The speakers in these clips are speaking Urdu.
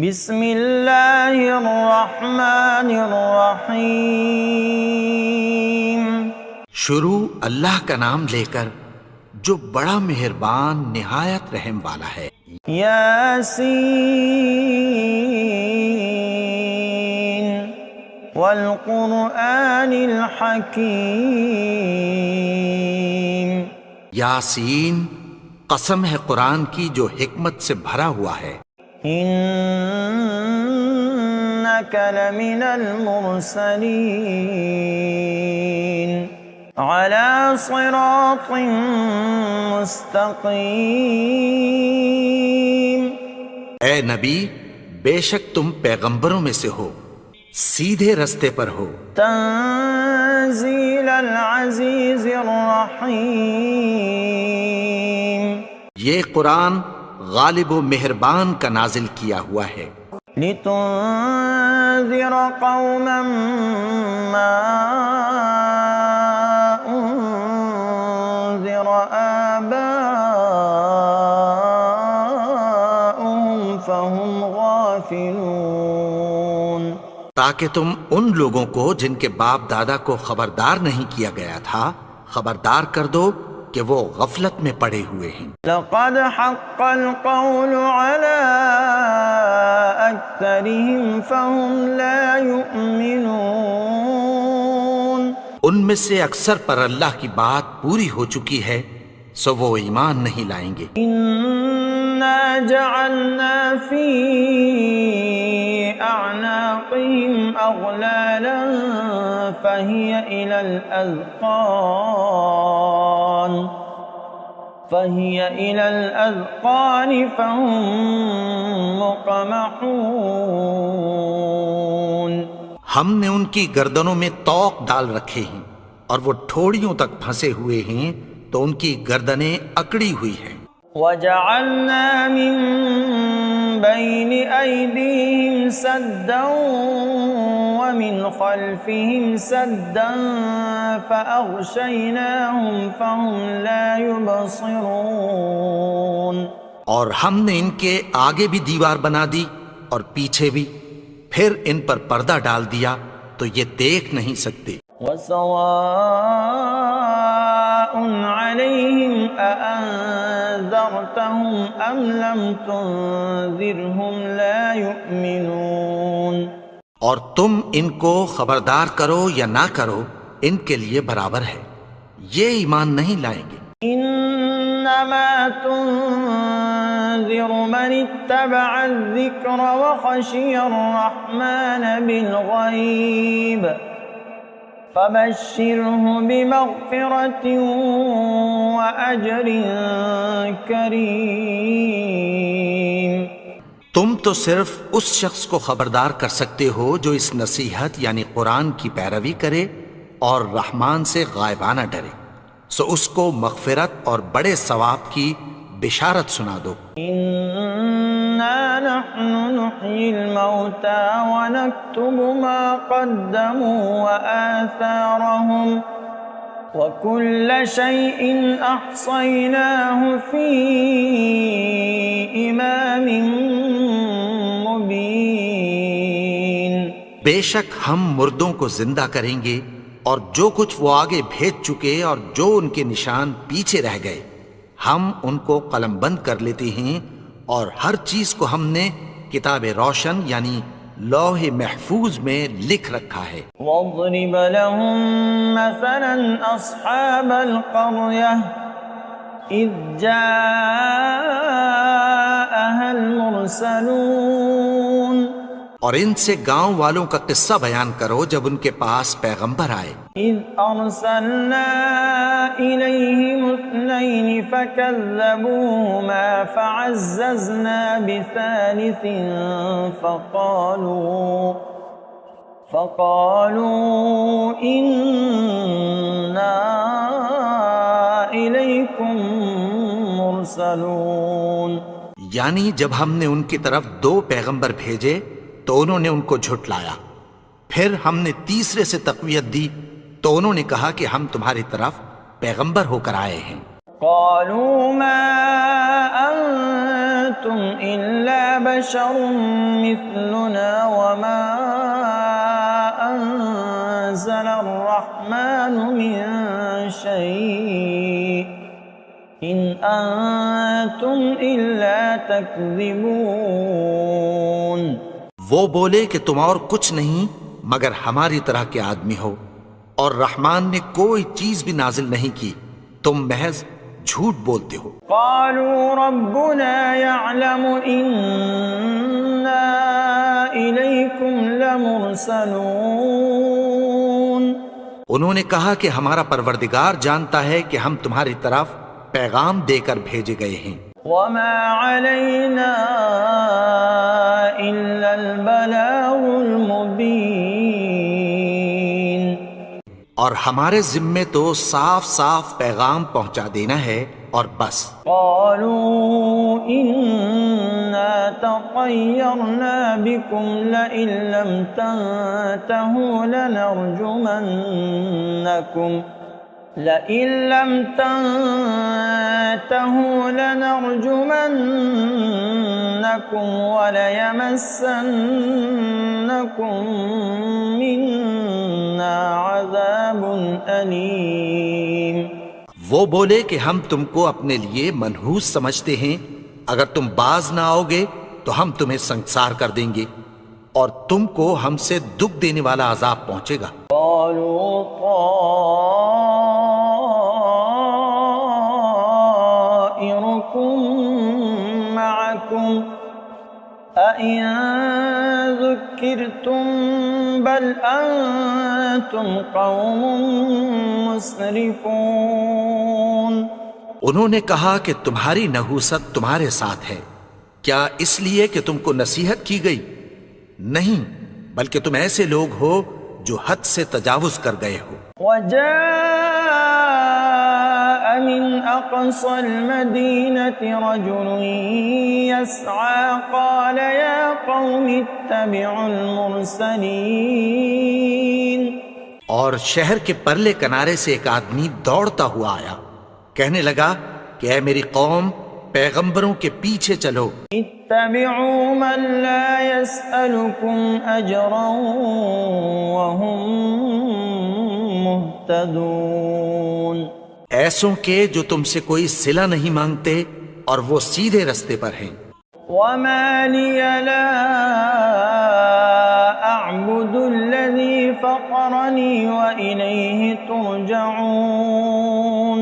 بسم اللہ الرحمن الرحیم۔ شروع اللہ کا نام لے کر جو بڑا مہربان نہایت رحم والا ہے۔ یاسین والقرآن الحکیم۔ یاسین، قسم ہے قرآن کی جو حکمت سے بھرا ہوا ہے۔ انک لمن المرسلین علی صراط مستقیم۔ اے نبی، بے شک تم پیغمبروں میں سے ہو، سیدھے رستے پر ہو۔ تنزیل العزیز الرحیم۔ یہ قرآن غالب و مہربان کا نازل کیا ہوا ہے۔ لتنذر قوما ما انذر آباؤهم فهم غافلون۔ تاکہ تم ان لوگوں کو جن کے باپ دادا کو خبردار نہیں کیا گیا تھا خبردار کر دو کہ وہ غفلت میں پڑے ہوئے ہیں۔ لقد حق القول على اکثرهم فهم لا يؤمنون۔ ان میں سے اکثر پر اللہ کی بات پوری ہو چکی ہے سو وہ ایمان نہیں لائیں گے۔ انا جعلنا في اعناقهم اغلالا فهي الى الاذقان فهم مقمحون۔ ہم نے ان کی گردنوں میں طوق ڈال رکھے ہیں اور وہ ٹھوڑیوں تک پھنسے ہوئے ہیں تو ان کی گردنیں اکڑی ہوئی ہیں۔ وَجَعَلْنَا مِن بَيْنِ أَيْدِيهِمْ سَدًّا وَمِنْ خَلْفِهِمْ سَدًّا فَأَغْشَيْنَاهُمْ فَهُمْ لَا يُبْصِرُونَ۔ اور ہم نے ان کے آگے بھی دیوار بنا دی اور پیچھے بھی، پھر ان پر پردہ ڈال دیا تو یہ دیکھ نہیں سکتے۔ وَسَوَاءٌ عَلَيْهِمْ أَأَنذَرْتَهُمْ أَمْ لَمْ تُنذِرْهُمْ لَا يُؤْمِنُونَ۔ اور تم ان کو خبردار کرو یا نہ کرو ان کے لیے برابر ہے، یہ ایمان نہیں لائیں گے۔ انما تنذر من اتبع الذکر وخشی الرحمن بالغیب فبشرہ بمغفرۃ واجر کریم۔ تم تو صرف اس شخص کو خبردار کر سکتے ہو جو اس نصیحت یعنی قرآن کی پیروی کرے اور رحمان سے غائبانہ ڈرے، سو اس کو مغفرت اور بڑے ثواب کی بشارت سنا دو۔ انا نحن نحیی الموتى ونکتب ما قدموا وآثارهم وكل شيء احصیناه فی امام مبین۔ بے شک ہم مردوں کو زندہ کریں گے اور جو کچھ وہ آگے بھیج چکے اور جو ان کے نشان پیچھے رہ گئے ہم ان کو قلم بند کر لیتے ہیں، اور ہر چیز کو ہم نے کتاب روشن یعنی لوح محفوظ میں لکھ رکھا ہے۔ وَاضْرِبْ لَهُمْ مَثَلًا أَصْحَابَ الْقَرْيَةِ إِذْ جَاءَهَا الْمُرْسَلُونَ۔ اور ان سے گاؤں والوں کا قصہ بیان کرو جب ان کے پاس پیغمبر آئے۔ إِذْ أَرْسَلْنَا إِلَيْهِمُ اثْنَيْنِ فَكَذَّبُوهُمَا فَعَزَّزْنَا بِثَالِثٍ فَقَالُوا إِنَّا إِلَيْكُمْ مُرْسَلُونَ۔ یعنی جب ہم نے ان کی طرف 2 پیغمبر بھیجے تو انہوں نے ان کو جھٹلایا، پھر ہم نے تیسرے سے تقویت دی تو انہوں نے کہا کہ ہم تمہاری طرف پیغمبر ہو کر آئے ہیں۔ قالوا ما أنتم إلا بشر مثلنا وما أنزل الرحمن من شيء إن أنتم إلا تكذبون. وہ بولے کہ تم اور کچھ نہیں مگر ہماری طرح کے آدمی ہو، اور رحمان نے کوئی چیز بھی نازل نہیں کی، تم محض جھوٹ بولتے ہو. قالوا ربنا يعلم إنا إليكم لمرسلون. انہوں نے کہا کہ ہمارا پروردگار جانتا ہے کہ ہم تمہاری طرف پیغام دے کر بھیجے گئے ہیں. وما علينا إلا البلاغ المبين. اور ہمارے ذمے تو صاف صاف پیغام پہنچا دینا ہے اور بس. قالوا إنا تطيرنا بكم لئن لم تنتهوا لنرجمنكم وليمسنكم منا عذاب أليم. وہ بولے کہ ہم تم کو اپنے لیے منحوس سمجھتے ہیں، اگر تم باز نہ آؤ گے تو ہم تمہیں سنسار کر دیں گے اور تم کو ہم سے دکھ دینے والا عذاب پہنچے گا. قالوا طائركم معكم أئن ذكرتم بل أنتم قوم مسرفون. انہوں نے کہا کہ تمہاری نحوست تمہارے ساتھ ہے، کیا اس لیے کہ تم کو نصیحت کی گئی؟ نہیں، بلکہ تم ایسے لوگ ہو جو حد سے تجاوز کر گئے ہو. وجاء من أقصى المدينة رجل يسعى قال يا قوم اتبعوا المرسلين. اور شہر کے پرلے کنارے سے ایک آدمی دوڑتا ہوا آیا، کہنے لگا کہ اے میری قوم، پیغمبروں کے پیچھے چلو. اتبعوا من لا يسألكم أجرا وهم مهتدون. ایسوں کے جو تم سے کوئی صلہ نہیں مانگتے اور وہ سیدھے رستے پر ہیں. وما لي لا أعبد الذي فطرني وإليه ترجعون.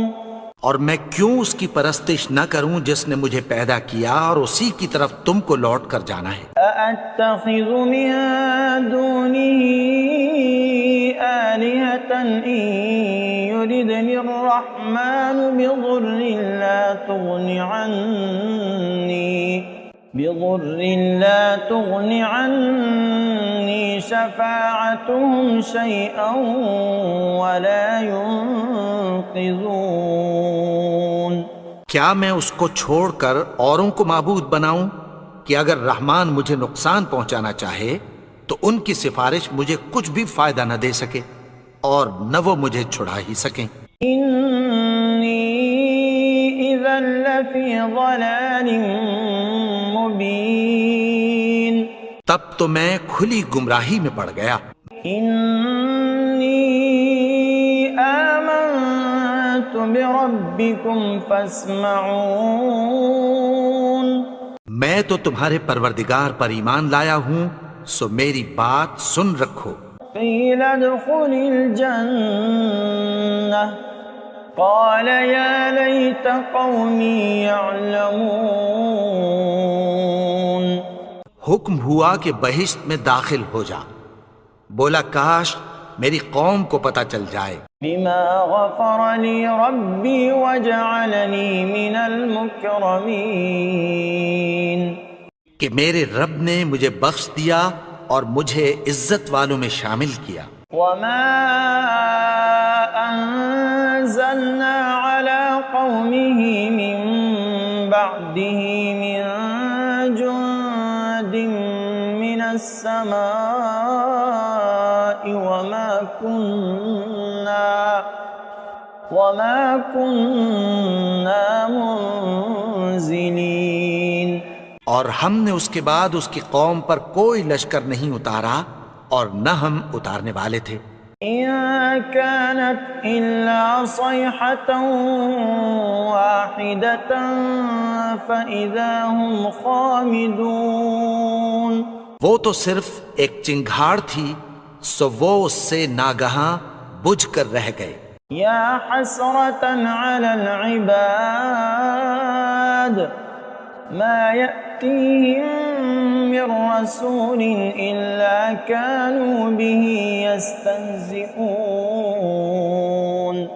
اور میں کیوں اس کی پرستش نہ کروں جس نے مجھے پیدا کیا اور اسی کی طرف تم کو لوٹ کر جانا ہے. أأتخذ من دونه آلهة إن يردني الرحمن بضر لا تغن عني شفاعتهم شيئا ولا ينقذون. کیا میں اس کو چھوڑ کر اوروں کو معبود بناؤں کہ اگر رحمان مجھے نقصان پہنچانا چاہے تو ان کی سفارش مجھے کچھ بھی فائدہ نہ دے سکے اور نہ وہ مجھے چھڑا ہی سکیں. إني إذا لفي ضلال مبين. تب تو میں کھلی گمراہی میں پڑ گیا. إني آمنت بربكم فاسمعون. میں تو تمہارے پروردگار پر ایمان لایا ہوں، سو میری بات سن رکھو. قيل ادخل الجنة قال يا ليت قومي يعلمون. حکم ہوا کہ بہشت میں داخل ہو جا. بولا کاش میری قوم کو پتہ چل جائے. بما غفر لي ربي وجعلني من المكرمين. کہ میرے رب نے مجھے بخش دیا اور مجھے عزت والوں میں شامل کیا. وما أنزلنا على قومه من بعده من جند من السماء وما كنا منزلين. اور ہم نے اس کے بعد اس کی قوم پر کوئی لشکر نہیں اتارا اور نہ ہم اتارنے والے تھے۔ إن كانت إلا صيحة واحدة فإذا هم خامدون۔ وہ تو صرف ایک چنگھاڑ تھی، سو وہ اس سے ناگہاں بجھ کر رہ گئے۔ یا حسرة على العباد ما يأتيهم من رسول إلا كانوا به يستهزئون۔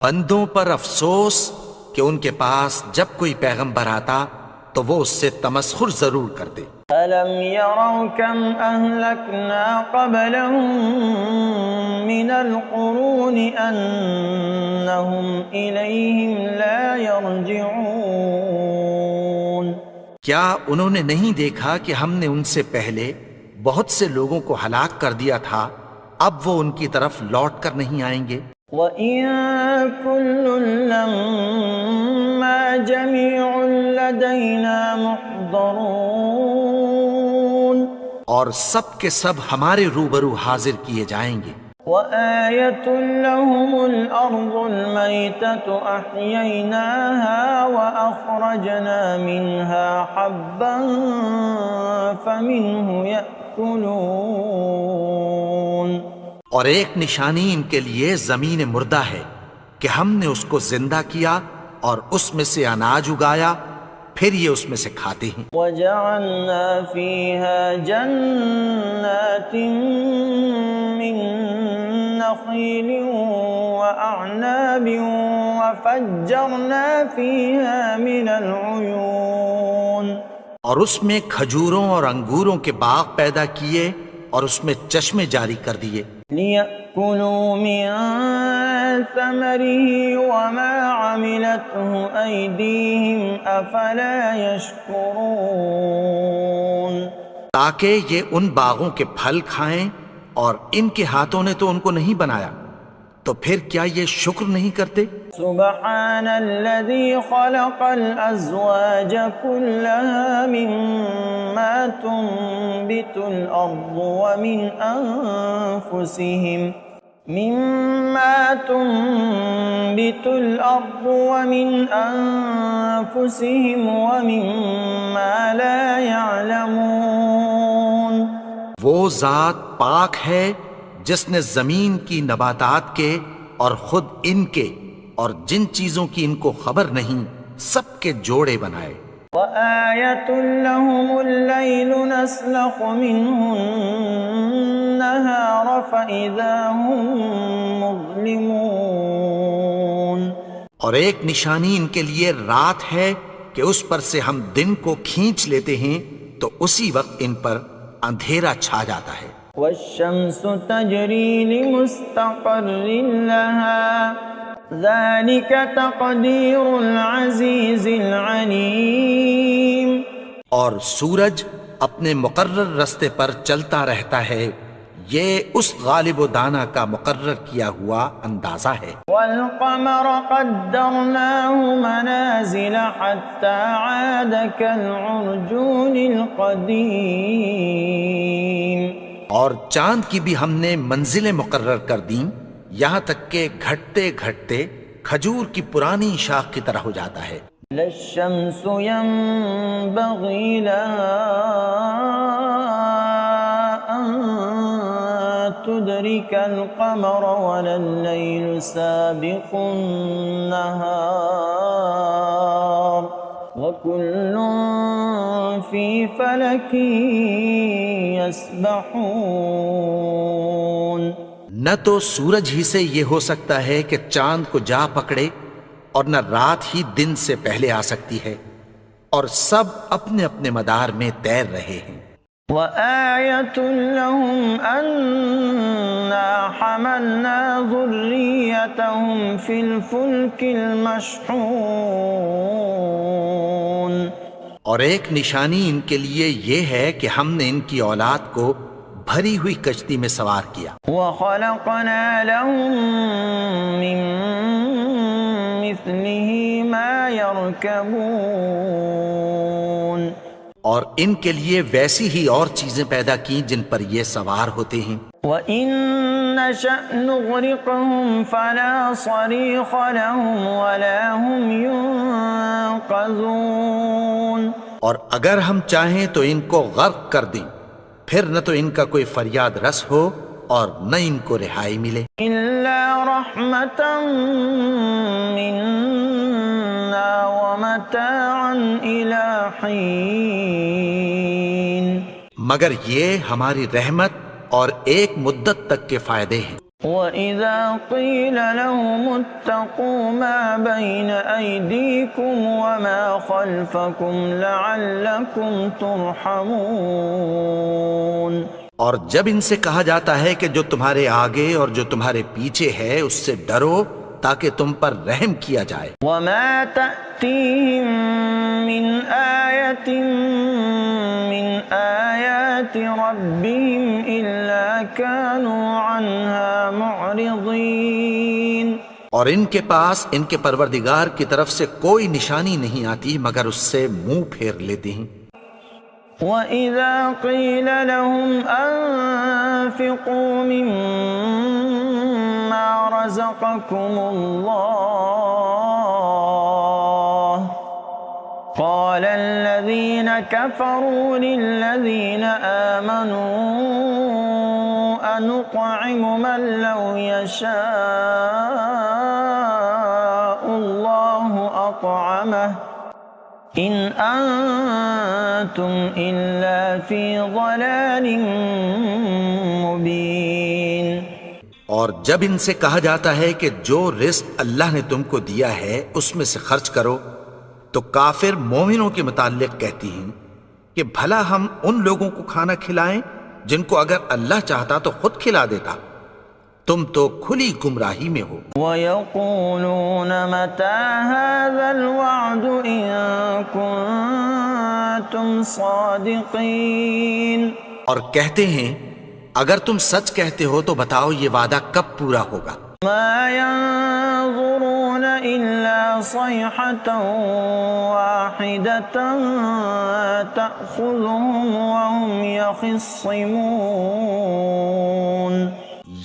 بندوں پر افسوس کہ ان کے پاس جب کوئی پیغمبر آتا تو وہ اس سے تمسخر ضرور کرتے۔ أَلَمْ يَرَوْا كَمْ أَهْلَكْنَا قَبْلَهُمْ مِنَ الْقُرُونِ أَنَّهُمْ إِلَيْهِمْ لَا يَرْجِعُونَ۔ کیا انہوں نے نہیں دیکھا کہ ہم نے ان سے پہلے بہت سے لوگوں کو ہلاک کر دیا تھا، اب وہ ان کی طرف لوٹ کر نہیں آئیں گے؟ وَإِن كُلٌّ لَّمَّا جَمِيعٌ لَّدَيْنَا مُحْضَرُونَ۔ اور سب کے سب ہمارے روبرو حاضر کیے جائیں گے۔ وَآيَةٌ لَّهُمُ الْأَرْضُ الْمَيْتَةُ أَحْيَيْنَاهَا وَأَخْرَجْنَا مِنْهَا حَبًّا فَمِنْهُ يَأْكُلُونَ۔ اور ایک نشانی ان کے لیے زمین مردہ ہے کہ ہم نے اس کو زندہ کیا اور اس میں سے اناج اگایا، پھر یہ اس میں سے کھاتے ہیں۔ وَجَعَلْنَا فِيهَا جَنَّاتٍ مِّن نَخِيلٍ وَأَعْنَابٍ وَفَجَّرْنَا فِيهَا مِنَ الْعُيُونِ۔ اور اس میں کھجوروں اور انگوروں کے باغ پیدا کیے اور اس میں چشمے جاری کر دیے۔ لِيَأْكُلُوا مِن ثَمَرِهِ وَمَا عَمِلَتْهُ أَيْدِيهِمْ أَفَلَا يَشْكُرُونَ۔ تاکہ یہ ان باغوں کے پھل کھائیں، اور ان کے ہاتھوں نے تو ان کو نہیں بنایا، تو پھر کیا یہ شکر نہیں کرتے؟ سبحان الذي خلق الأزواج كلها مما تنبت الأرض ومن أنفسهم ومما لا يعلمون۔ وہ ذات پاک ہے جس نے زمین کی نباتات کے اور خود ان کے اور جن چیزوں کی ان کو خبر نہیں سب کے جوڑے بنائے۔ وَآيَةٌ لَّهُمُ اللَّيْلُ نَسْلَخُ مِنْهُ النَّهَارَ فَإِذَا هُم مُظْلِمُونَ۔ اور ایک نشانی ان کے لیے رات ہے کہ اس پر سے ہم دن کو کھینچ لیتے ہیں تو اسی وقت ان پر اندھیرا چھا جاتا ہے۔ وَالشَّمْسُ تَجْرِي لِمُسْتَقَرٍّ لَّهَا ذَلِكَ تَقْدِيرُ الْعَزِيزِ الْعَلِيمِ۔ اور سورج اپنے مقرر رستے پر چلتا رہتا ہے، یہ اس غالب و دانا کا مقرر کیا ہوا اندازہ ہے۔ وَالْقَمَرَ قَدَّرْنَاهُ مَنَازِلَ حَتَّى عَادَ كَالْعُرْجُونِ الْقَدِيمِ۔ اور چاند کی بھی ہم نے منزلیں مقرر کر دیں، یہاں تک کہ گھٹتے گھٹتے کھجور کی پرانی شاخ کی طرح ہو جاتا ہے۔ لَا الشَّمْسُ يَنبَغِي لَهَا أَن تُدْرِكَ الْقَمَرَ وَلَا اللَّيْلُ سَابِقُ النَّهَارِ وَكُلٌّ فِي فَلَكٍ يَسْبَحُونَ۔ نہ تو سورج ہی سے یہ ہو سکتا ہے کہ چاند کو جا پکڑے، اور نہ رات ہی دن سے پہلے آ سکتی ہے، اور سب اپنے اپنے مدار میں تیر رہے ہیں۔ وَآيَةٌ لَّهُمْ أَنَّا حَمَلْنَا ذُرِّيَّتَهُمْ فِي الْفُلْكِ الْمَشْحُونِ۔ اور ایک نشانی ان کے لیے یہ ہے کہ ہم نے ان کی اولاد کو بھری ہوئی کشتی میں سوار کیا۔ وَخَلَقْنَا لَهُم مِّن مِّثْلِهِ مَا يَرْكَبُونَ۔ اور ان کے لیے ویسی ہی اور چیزیں پیدا کی جن پر یہ سوار ہوتے ہیں. وَإِن نَّشَأْ نُغْرِقْهُمْ فَلَا صَرِيخَ لَهُمْ وَلَا هُمْ يُنقَذُونَ. اور اگر ہم چاہیں تو ان کو غرق کر دیں، پھر نہ تو ان کا کوئی فریاد رس ہو اور نہ ان کو رہائی ملے. إِلَّا رَحْمَةً مِّنَّا وَمَتَاعًا إِلَىٰ حِينٍ. مگر یہ ہماری رحمت اور ایک مدت تک کے فائدے ہیں. وَإِذَا قِيلَ لَهُمُ اتَّقُوا مَا بَيْنَ أَيْدِيكُمْ وَمَا خَلْفَكُمْ لَعَلَّكُمْ تُرْحَمُونَ. اور جب ان سے کہا جاتا ہے کہ جو تمہارے آگے اور جو تمہارے پیچھے ہے اس سے ڈرو تاکہ تم پر رحم کیا جائے. وَمَا تَأْتِيهِم مِّنْ آيَةٍ مِّنْ آيَاتِ رَبِّهِمْ إِلَّا كَانُوا عَنْهَا مُعْرِضِينَ. اور ان کے پاس ان کے پروردگار کی طرف سے کوئی نشانی نہیں آتی مگر اس سے منہ پھیر لیتے ہیں. وَإِذَا قِيلَ لَهُمْ أَنفِقُوا مِمَّا رَزَقَكُمُ اللَّهُ قَالَ الَّذِينَ كَفَرُوا لِلَّذِينَ آمَنُوا أَنُطْعِمُ مَن لَّوْ يَشَاءُ اللَّهُ أَطْعَمَهُ إِنْ أَنتُمْ إِلَّا فِي ضَلَالٍ مُبِينٍ. اور جب ان سے کہا جاتا ہے کہ جو رزق اللہ نے تم کو دیا ہے اس میں سے خرچ کرو تو کافر مومنوں کے متعلق کہتی ہیں کہ بھلا ہم ان لوگوں کو کھانا کھلائیں جن کو اگر اللہ چاہتا تو خود کھلا دیتا. تم تو کھلی گمراہی میں ہو. وَيَقُولُونَ مَتَىٰ هَٰذَا الْوَعْدُ إِن كُنتُمْ صَادِقِينَ. اور کہتے ہیں اگر تم سچ کہتے ہو تو بتاؤ یہ وعدہ کب پورا ہوگا. مَا يَنظُرُونَ إِلَّا صَيْحَةً وَاحِدَةً تَأْخُذُهُمْ وَهُمْ يَخِصِّمُونَ.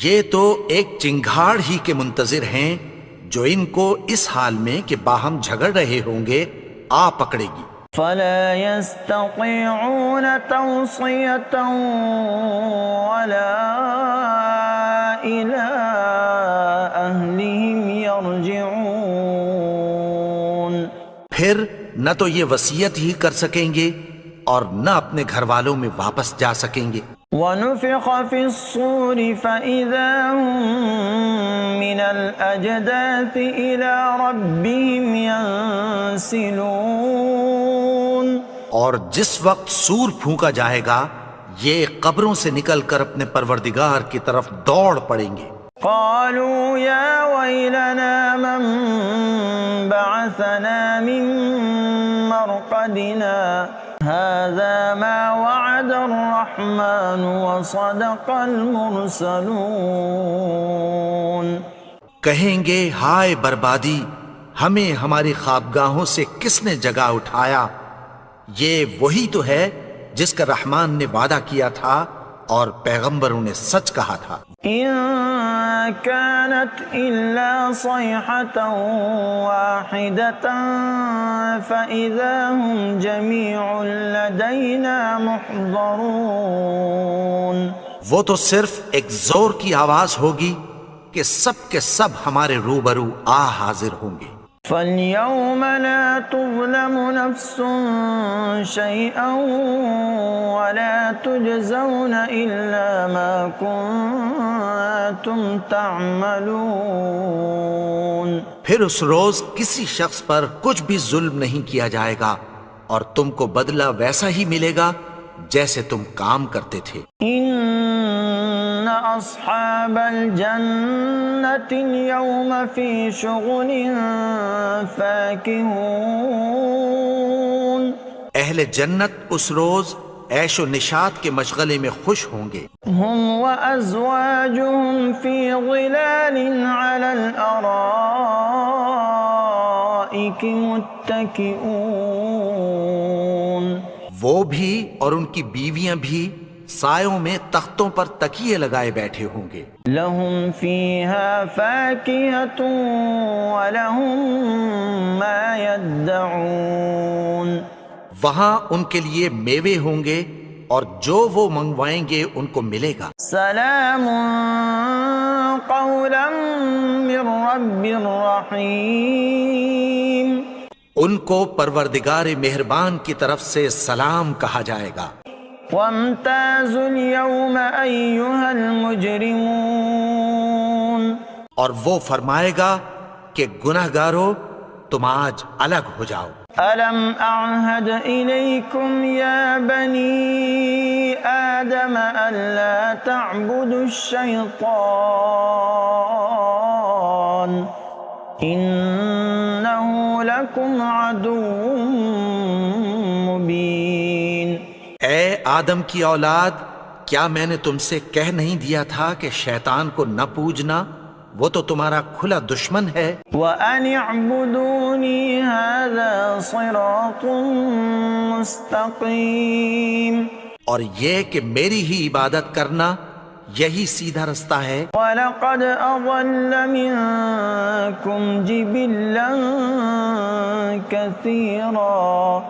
یہ تو ایک چنگھاڑ ہی کے منتظر ہیں جو ان کو اس حال میں کہ باہم جھگڑ رہے ہوں گے آ پکڑے گی. فَلَا يَسْتَطِيعُونَ تَوْصِيَةً وَلَا إِلَىٰ أَهْلِهِمْ يَرْجِعُونَ. پھر نہ تو یہ وصیت ہی کر سکیں گے اور نہ اپنے گھر والوں میں واپس جا سکیں گے. وَنُفِخَ فِي الصُّورِ فَإِذَا هُم مِّنَ الْأَجْدَاثِ إِلَىٰ رَبِّهِمْ يَنسِلُونَ. اور جس وقت سور پھونکا جائے گا یہ قبروں سے نکل کر اپنے پروردگار کی طرف دوڑ پڑیں گے. قالوا يا ويلنا من بعثنا من مرقدنا هذا ما وعد الرحمن وصدق المرسلون. کہیں گے ہائے بربادی، ہمیں ہماری خوابگاہوں سے کس نے جگا اٹھایا؟ یہ وہی تو ہے جس کا رحمان نے وعدہ کیا تھا اور پیغمبروں نے سچ کہا تھا. إن كانت إلا صيحة واحدة فإذا هم جميع لدينا محضرون. وہ تو صرف ایک زور کی آواز ہوگی کہ سب کے سب ہمارے روبرو آ حاضر ہوں گے. فَالْيَوْمَ لَا تُظْلَمُ نَفْسٌ شَيْئًا وَلَا تُجْزَوْنَ إِلَّا مَا كُنتُمْ تَعْمَلُونَ. پھر اس روز کسی شخص پر کچھ بھی ظلم نہیں کیا جائے گا اور تم کو بدلہ ویسا ہی ملے گا جیسے تم کام کرتے تھے. إِنَّ أَصْحَابَ الْجَنَّةِ الْيَوْمَ فِي شُغُلٍ فَاكِهُونَ. اہل جنت اس روز عیش و نشاط کے مشغلے میں خوش ہوں گے. هُمْ وَأَزْوَاجُهُمْ فِي ظِلَالٍ عَلَى الْأَرَائِكِ مُتَّكِئُونَ. وہ بھی اور ان کی بیویاں بھی سایوں میں تختوں پر تکیے لگائے بیٹھے ہوں گے. لهم فيها فاكهة ولهم ما يدعون. وہاں ان کے لیے میوے ہوں گے اور جو وہ منگوائیں گے ان کو ملے گا. سلام قولا من رب رحیم. ان کو پروردگار مہربان کی طرف سے سلام کہا جائے گا. وامتازوا اليوم أيها المجرمون. اور وہ فرمائے گا کہ گنہگارو تم آج الگ ہو جاؤ. ألم أعهد إليكم يا بني آدم ألا تعبدوا الشيطان إنه لكم عدو مبين. اے آدم کی اولاد، کیا میں نے تم سے کہہ نہیں دیا تھا کہ شیطان کو نہ پوجنا، وہ تو تمہارا کھلا دشمن ہے. وَأَنِ اعْبُدُونِي هَذَا صِرَاطٌ مُسْتَقِيمٌ. اور یہ کہ میری ہی عبادت کرنا یہی سیدھا رستہ ہے. وَلَقَدْ أَضَلَّ مِنكُمْ جِبِلًّا كَثِيرًا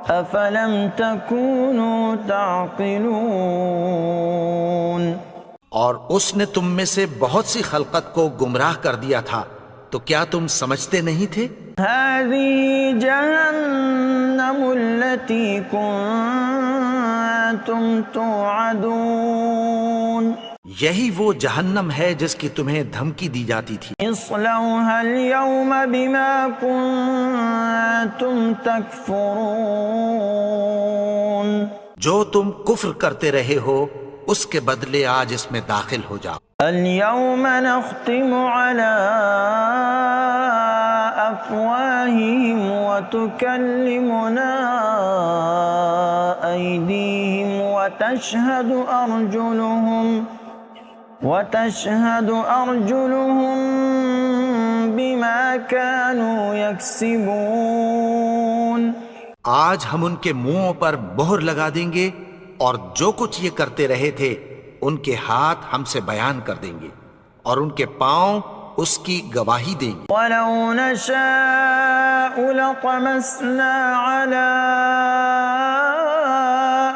أَفَلَمْ تَكُونُوا تَعْقِلُونَ. اور اس نے تم میں سے بہت سی خلقت کو گمراہ کر دیا تھا، تو کیا تم سمجھتے نہیں تھے؟ هذه جهنم التي كنتم توعدون. یہی وہ جہنم ہے جس کی تمہیں دھمکی دی جاتی تھی. اصلوها اليوم بما كنتم تكفرون. جو تم کفر کرتے رہے ہو اس کے بدلے آج اس میں داخل ہو جاؤ. اليوم نختم على أفواههم وتكلمنا أيديهم وتشهد أرجلهم بما كانوا يكسبون. آج ہم ان کے منہوں پر مہر لگا دیں گے اور جو کچھ یہ کرتے رہے تھے ان کے ہاتھ ہم سے بیان کر دیں گے اور ان کے پاؤں اس کی گواہی دیں گے. وَلَوْ نَشَاءُ لَطَمَسْنَا عَلَىٰ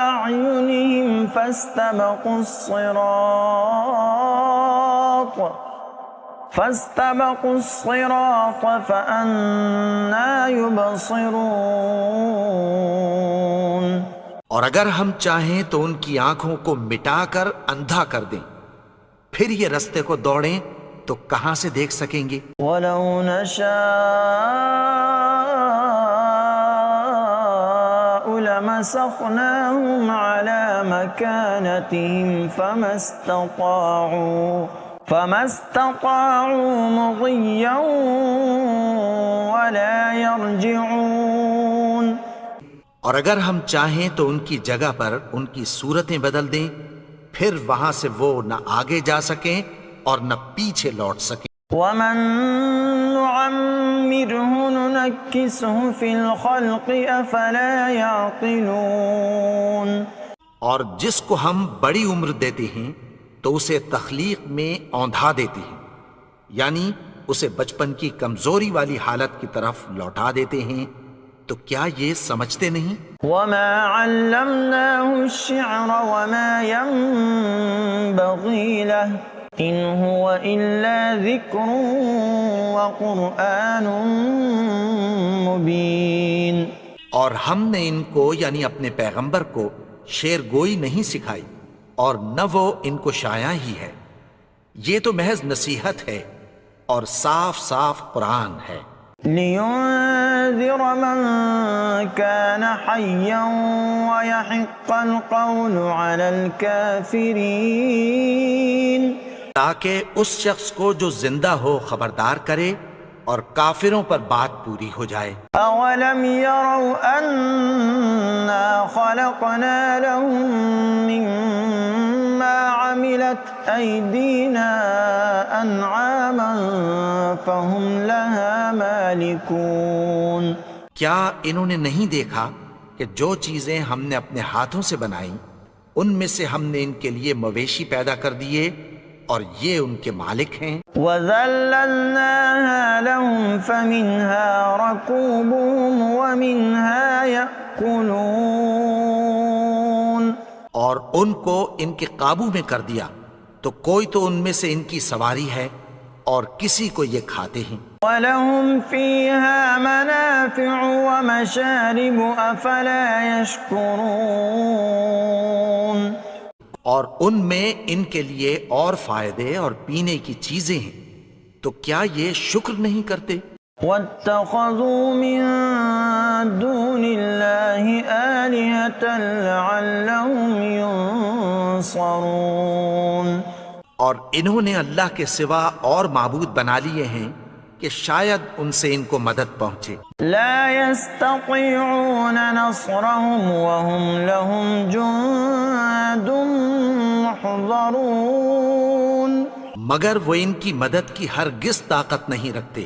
أَعْيُنِهِمْ فَاسْتَبَقُوا الصِّرَاطَ فَأَنَّىٰ يُبْصِرُونَ. اور اگر ہم چاہیں تو ان کی آنکھوں کو مٹا کر اندھا کر دیں، پھر یہ رستے کو دوڑیں تو کہاں سے دیکھ سکیں گے. وَلَوْ نَشَاءُ لَمَسَخْنَاهُمْ عَلَى مَكَانَتِهِمْ فَمَا اسْتَطَاعُوا مُضِيًّا وَلَا يَرْجِعُونَ. اور اگر ہم چاہیں تو ان کی جگہ پر ان کی صورتیں بدل دیں، پھر وہاں سے وہ نہ آگے جا سکیں اور نہ پیچھے لوٹ سکیں. وَمَن نُعَمِّرْهُ نُنَكِّسْهُ فِي الْخَلْقِ أَفَلَا يَعْقِلُونَ. اور جس کو ہم بڑی عمر دیتے ہیں تو اسے تخلیق میں اوندھا دیتے ہیں، یعنی اسے بچپن کی کمزوری والی حالت کی طرف لوٹا دیتے ہیں. تو کیا یہ سمجھتے نہیں؟ وَمَا عَلَّمْنَاهُ الشِّعْرَ وَمَا يَنبَغِي لَهُ إِنْ هُوَ إِلَّا ذِكْرٌ وَقُرْآنٌ مُبِينٌ. اور ہم نے ان کو یعنی اپنے پیغمبر کو شعر گوئی نہیں سکھائی اور نہ وہ ان کو شایع ہی ہے، یہ تو محض نصیحت ہے اور صاف صاف قرآن ہے. لِيُنذِرَ مَن كَانَ حَيًّا وَيَحِقَّ الْقَوْلُ عَلَى الْكَافِرِينَ. تاکہ اس شخص کو جو زندہ ہو خبردار کرے اور کافروں پر بات پوری ہو جائے. أَوَلَمْ يَرَوْا أَنَّا خَلَقْنَا لَهُم مِّمَّا عَمِلَتْ أَيْدِينَا أَنْعَامًا فَهُمْ لَهَا مَالِكُونَ. کیا انہوں نے نہیں دیکھا کہ جو چیزیں ہم نے اپنے ہاتھوں سے بنائیں ان میں سے ہم نے ان کے لیے مویشی پیدا کر دیے اور یہ ان کے مالک ہیں. وَذَلَّلْنَاهَا لَهُمْ فَمِنْهَا رَكُوبُهُمْ وَمِنْهَا يَأْكُلُونَ. اور ان کو ان کے قابو میں کر دیا تو کوئی تو ان میں سے ان کی سواری ہے اور کسی کو یہ کھاتے ہیں. وَلَهُمْ فِيهَا مَنَافِعُ وَمَشَارِبُ أَفَلَا يَشْكُرُونَ. اور ان میں ان کے لیے اور فائدے اور پینے کی چیزیں ہیں تو کیا یہ شکر نہیں کرتے؟ وَاتَّخَذُوا مِن دُونِ اللَّهِ آلِهَةً لَعَلَّهُمْ يُنصَرُونَ. اور انہوں نے اللہ کے سوا اور معبود بنا لیے ہیں کہ شاید ان سے ان کو مدد پہنچے. لا يستطيعون نصرهم وهم لهم جند محضرون. مگر وہ ان کی مدد کی ہرگز طاقت نہیں رکھتے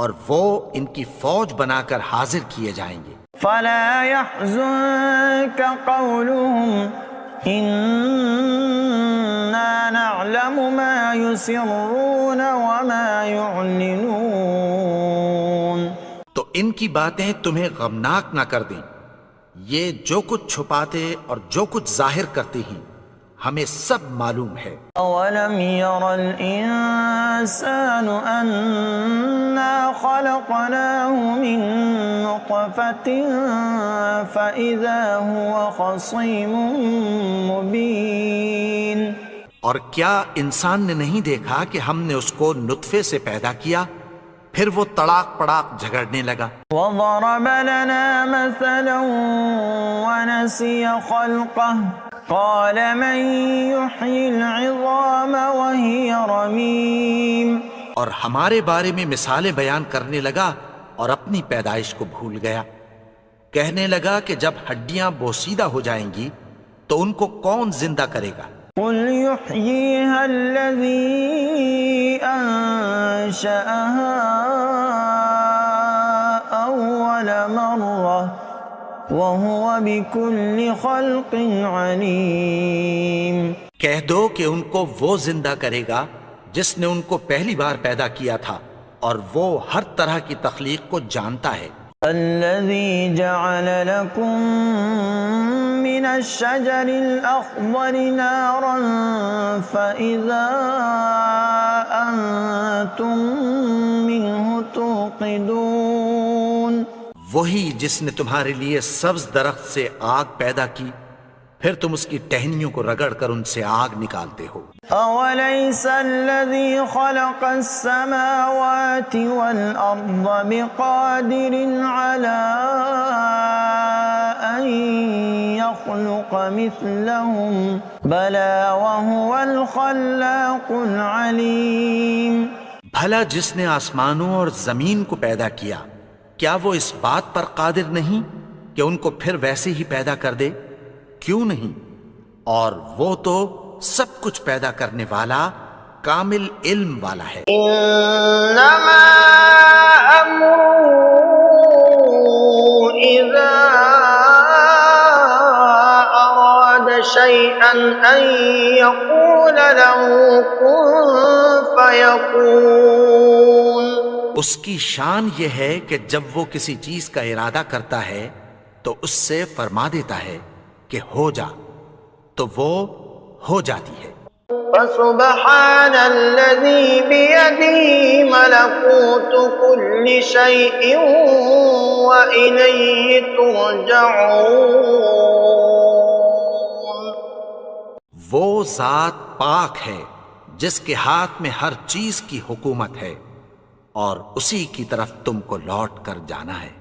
اور وہ ان کی فوج بنا کر حاضر کیے جائیں گے. فلا يحزنك قولهم إنا نعلم ما يسرون وما يعلنون. تو ان کی باتیں تمہیں غمناک نہ کر دیں. یہ جو کچھ چھپاتے اور جو کچھ ظاہر کرتے ہیں ہمیں سب معلوم ہے. أولم ير الإنسان أنا خلقناه من نطفة فإذا هو خصيم مبين. اور کیا انسان نے نہیں دیکھا کہ ہم نے اس کو نطفے سے پیدا کیا پھر وہ تڑاک پڑاک جھگڑنے لگا. وضرب لنا مثلا ونسي خلقه قال من يحيي العظام وهي رميم. اور ہمارے بارے میں مثالیں بیان کرنے لگا اور اپنی پیدائش کو بھول گیا. کہنے لگا کہ جب ہڈیاں بوسیدہ ہو جائیں گی تو ان کو کون زندہ کرے گا؟ قل يحييها الذي أنشأها أول مرة وهو بكل خلق عليم. کہہ دو کہ ان کو وہ زندہ کرے گا جس نے ان کو پہلی بار پیدا کیا تھا اور وہ ہر طرح کی تخلیق کو جانتا ہے. الذي جعل لكم من الشجر الأخضر نارا فإذا أنتم منه توقدون. وہی جس نے تمہارے لیے سبز درخت سے آگ پیدا کی پھر تم اس کی ٹہنیوں کو رگڑ کر ان سے آگ نکالتے ہو. أوليس الذي خلق السماوات والأرض بقادر على أن يخلق مثلهم بلى وهو الخلاق العليم. بھلا جس نے آسمانوں اور زمین کو پیدا کیا کیا وہ اس بات پر قادر نہیں کہ ان کو پھر ویسے ہی پیدا کر دے؟ کیوں نہیں؟ اور وہ تو سب کچھ پیدا کرنے والا کامل علم والا ہے. انما امره اذا اراد شيئا ان يقول له كن فيكون. اس کی شان یہ ہے کہ جب وہ کسی چیز کا ارادہ کرتا ہے تو اس سے فرما دیتا ہے کہ ہو جا تو وہ ہو جاتی ہے. فسبحان الذي بيده ملكوت كل شيء وإليه ترجعون. وہ ذات پاک ہے جس کے ہاتھ میں ہر چیز کی حکومت ہے اور اسی کی طرف تم کو لوٹ کر جانا ہے.